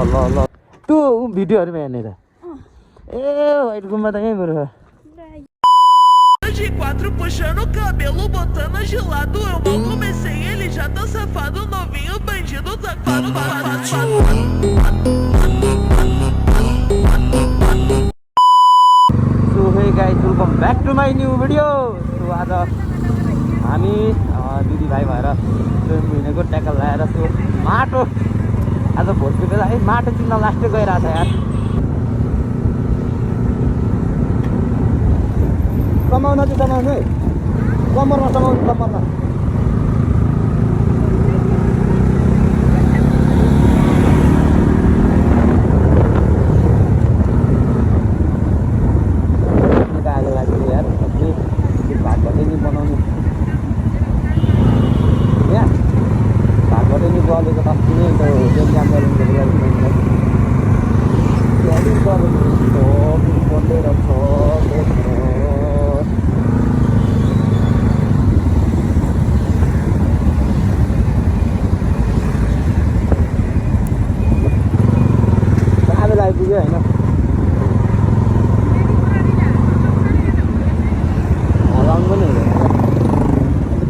ल ल त्यो भिडियोहरुमा हेर्ने त ए वाइट गुम्बा त यही मेरो De quatro puxando o cabelo, botando gelado. Eu mal comecei, ele já tá safado, novinho, bandido, safado. So hey guys, welcome back to my new video. So आज हामी दिदी भाइ भएर स्विमिङ हिँडेको ट्याकल लगाएर सो माटो आज भोटको बेला है माटो चिन्न लास्टै गइरहेछ यार समाउन चाहिँ समाउनु है कम्मरमा समाउनु कम्मरमा आगो लाग्यो यार भातबाटै नि बनाउनु यहाँ भातबाटै नि बलेको अस्ति नै त्यो काम गर्नुको लागि बन्दै रहेछ आइपुग्यो होइन हलाउनु पनि हुँदैन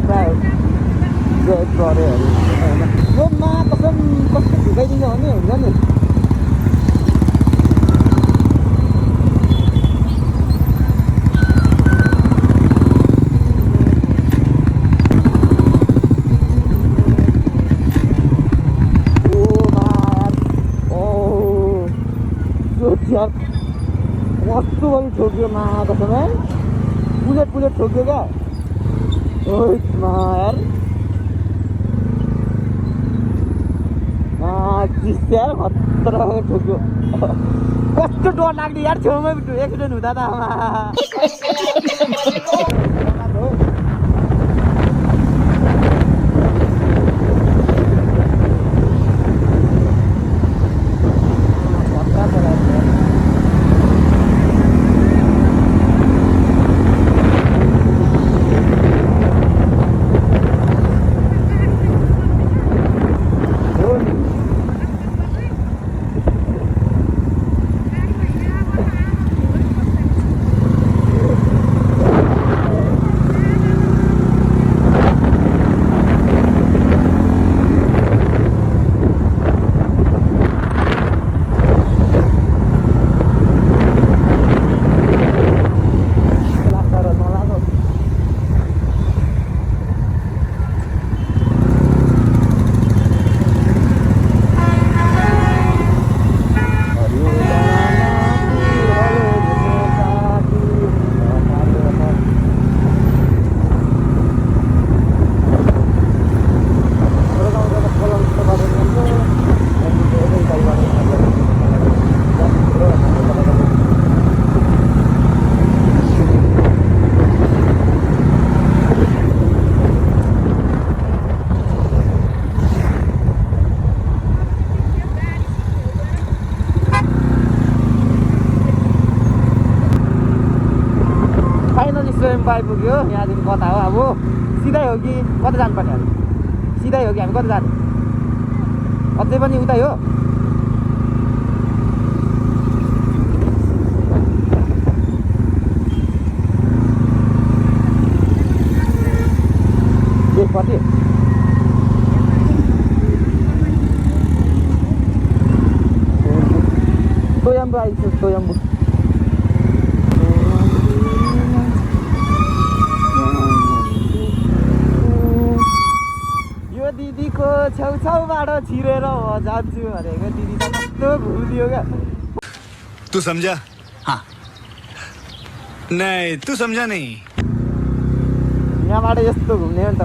प्रायः गऱ्योहरू होइन यो मा कसम कस्तो झुकाइदिन्छ भने हुन्छ नि कस्तो गरी ठोक्यो मा कसम पुलेट ठोक्यो क्या मा यार यार खतरा ठोक्यो कस्तो डर लाग्ने यार छेउमै एक्सिडेन्ट हुँदा त आइपुग्यो यहाँदेखि कता हो अब सिधै हो कि कता जानुपर्ने हामी सिधै हो कि हामी कता जाने अझै पनि उतै हो कति सोयाम्बु आइसक्यो सोयाम्बु दिदीको छेउछाउबाट छिरेर जान्छु भनेको दिदी त कस्तो भुलियो क्या तू समझा हाँ नहीं तू समझा नहीं यहाँबाट यस्तो घुम्ने हो नि त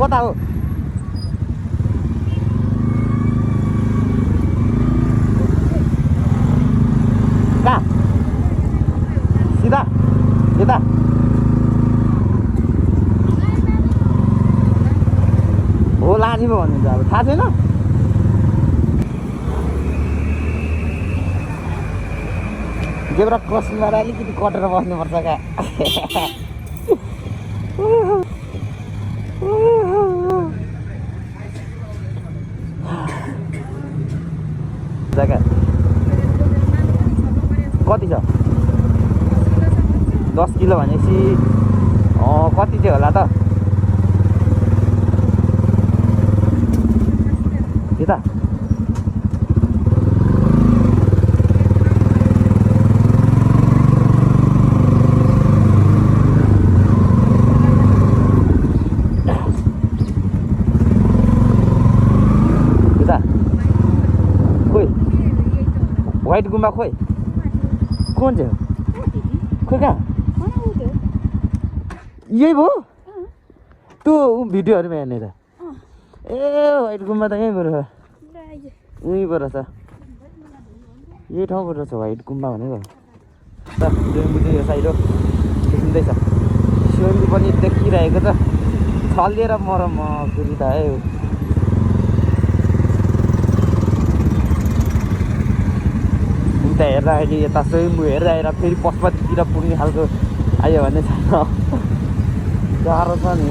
कता हो कहाँ सिधा यता हो लाने पो भन्नुहुन्छ अब थाहा छैन जेब्रा क्रसिङबाट अलिकति कटेर बस्नुपर्छ क्या जग्गा कति छ 10 किलो भनेपछि कति चाहिँ होला त यता व्हाइट गुम्बा खोइ कौन चाहिँ खोइ कहाँ यही भयो त्यो भिडियोहरूमा हेर्ने त ए व्हाइट गुम्बा त यहीँबाट छ उहीँबाट छ यही ठाउँबाट छ व्हाइट गुम्बा भनेको त बुझ्यो यो साइड हो देखिँदैछ सिउँडी पनि देखिरहेको छ छलिएर मरम फेरि त है उता हेर्दा अहिले यता स्वयम्भू हेर्दा हेर फेरि पशुपतितिर पुग्ने खालको आयो भने छैन गाह्रो छ नि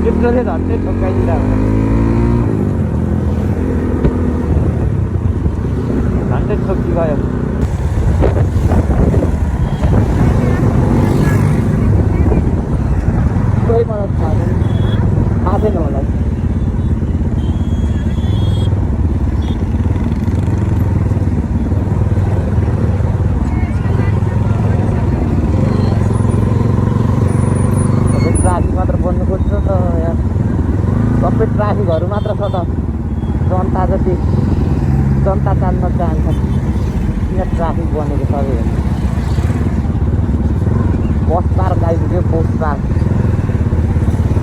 त्यत्रोले झन्डै ठोक्काइदिरहेको झन्डै ठोकी गयो कोही मलाई थाहा छैन होला सबै ट्राफिकहरू मात्र छ त जनता जति जनता तान्न चाहन्छ किन ट्राफिक बनेको छ अरे बस पार्क आइपुग्यो बस पार्क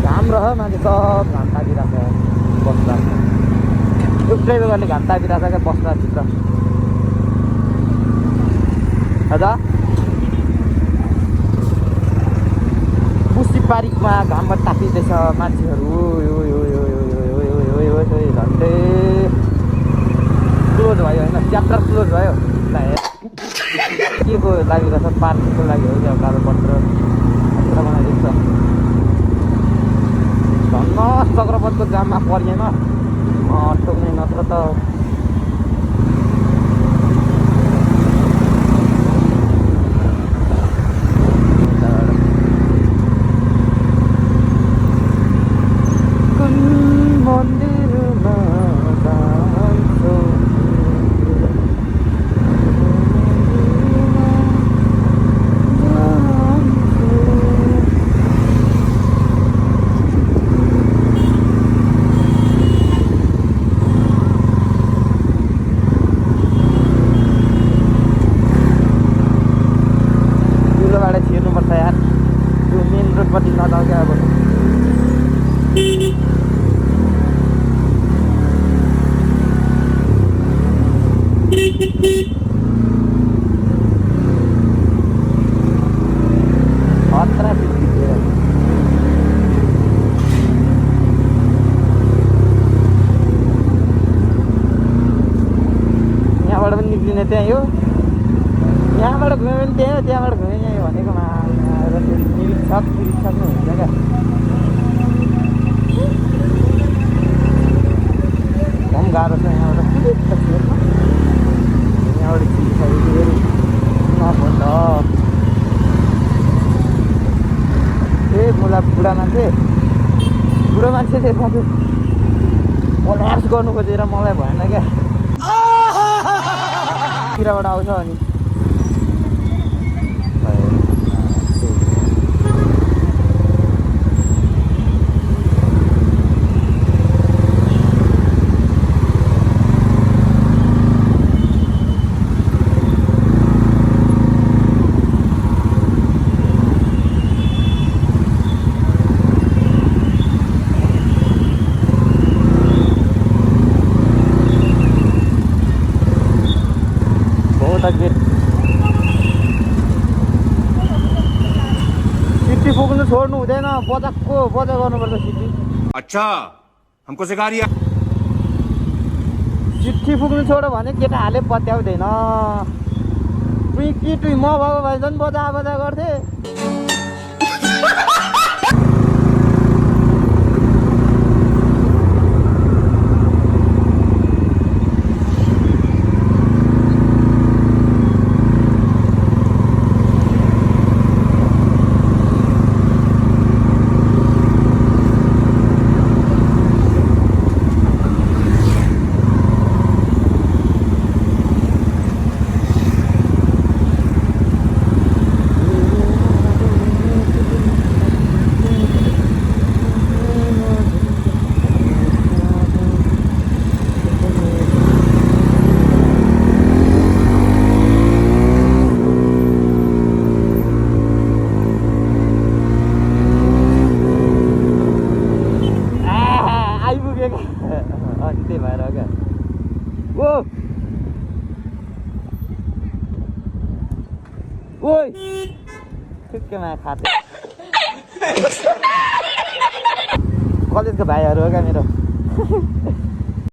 राम्रो हो मान्छे सब घन्टा बिराछ बस पार्क एउटै बेगरले घन्टा बिराछ क्या बस पार्कभित्र हजुर पारिकमा घाममा तापिँदैछ मान्छेहरू झन्डै क्लोज भयो होइन च्याप्टर क्लोज भयो के को लागि रहेछ पार्किङको लागि हो क्या कालोपत्र बनाइदिन्छ धन्न चक्रपथको जाममा परिएन ठोक्ने नत्र त यहाँबाट पनि निक्लिने त्यहीँ हो यहाँबाट घुम्यो भने त्यही हो त्यहाँबाट घुम्यो यहीँ भनेकोमा निरीक्षक निरीक्षक नै हुन्छ क्या झन् गाह्रो छ यहाँबाट यहाँबाट छिरिसकेको नभन्द ए मलाई बुढा मान्छेले कोल्याप्स गर्नु खोजेर मलाई भएन क्या तिरबाट आउँछ अनि कि सिटी पुग्नु छोड्नु हुँदैन बजाको बजा गर्नुपर्छ सिटी अच्छा हमको सिखा रिया चिट्ठी पुग्नु छोड्यो भने केटाहरूले पत्याउँदैन टुई कि टुई म भएको भए झन् बजा बजा गर्थे त्यही भएर क्या ओ ओइ ठिक्कैमा खाते कलेजको भाइहरू हो क्या मेरो